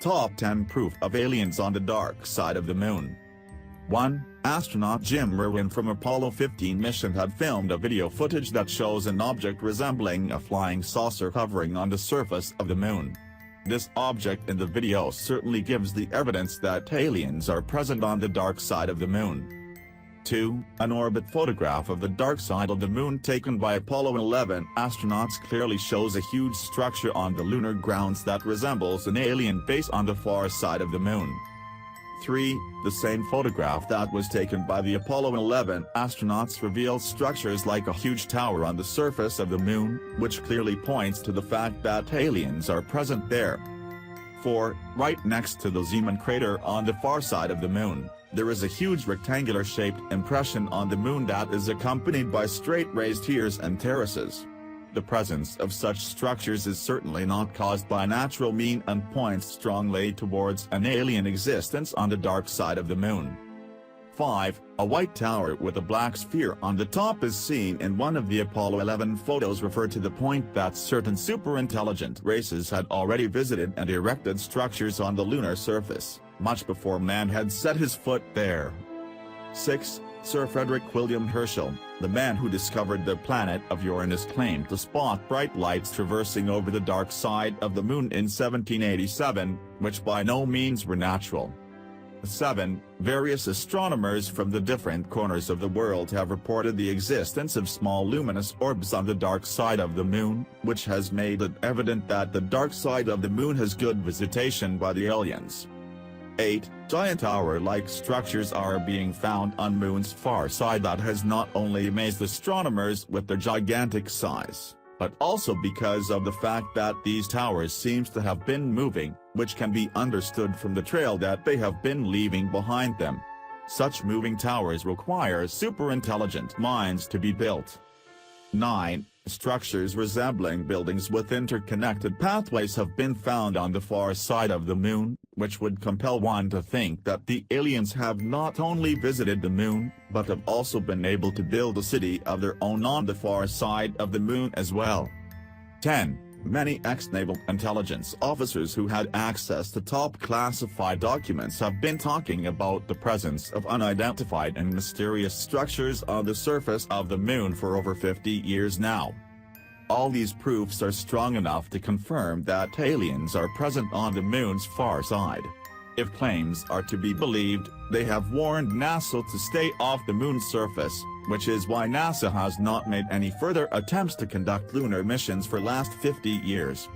Top 10 Proof of Aliens on the Dark Side of the Moon. 1. Astronaut Jim Irwin from Apollo 15 mission had filmed a video footage that shows an object resembling a flying saucer hovering on the surface of the moon. This object in the video certainly gives the evidence that aliens are present on the dark side of the moon. 2. An orbit photograph of the dark side of the moon taken by Apollo 11 astronauts clearly shows a huge structure on the lunar grounds that resembles an alien base on the far side of the moon. 3. The same photograph that was taken by the Apollo 11 astronauts reveals structures like a huge tower on the surface of the moon, which clearly points to the fact that aliens are present there. 4. Right next to the Zeeman crater on the far side of the moon, there is a huge rectangular-shaped impression on the moon that is accompanied by straight raised tiers and terraces. The presence of such structures is certainly not caused by natural means and points strongly towards an alien existence on the dark side of the moon. 5. A white tower with a black sphere on the top is seen in one of the Apollo 11 photos refer to the point that certain super-intelligent races had already visited and erected structures on the lunar surface, much before man had set his foot there. 6. Sir Frederick William Herschel, the man who discovered the planet of Uranus, claimed to spot bright lights traversing over the dark side of the moon in 1787, which by no means were natural. 7. Various astronomers from the different corners of the world have reported the existence of small luminous orbs on the dark side of the moon, which has made it evident that the dark side of the moon has good visitation by the aliens. 8. Giant tower-like structures are being found on moon's far side that has not only amazed astronomers with their gigantic size, but also because of the fact that these towers seems to have been moving, which can be understood from the trail that they have been leaving behind them. Such moving towers require super-intelligent minds to be built. 9. Structures resembling buildings with interconnected pathways have been found on the far side of the moon, which would compel one to think that the aliens have not only visited the moon, but have also been able to build a city of their own on the far side of the moon as well. 10. Many ex-naval intelligence officers who had access to top classified documents have been talking about the presence of unidentified and mysterious structures on the surface of the moon for over 50 years now. All these proofs are strong enough to confirm that aliens are present on the moon's far side. If claims are to be believed, they have warned NASA to stay off the moon's surface, which is why NASA has not made any further attempts to conduct lunar missions for last 50 years.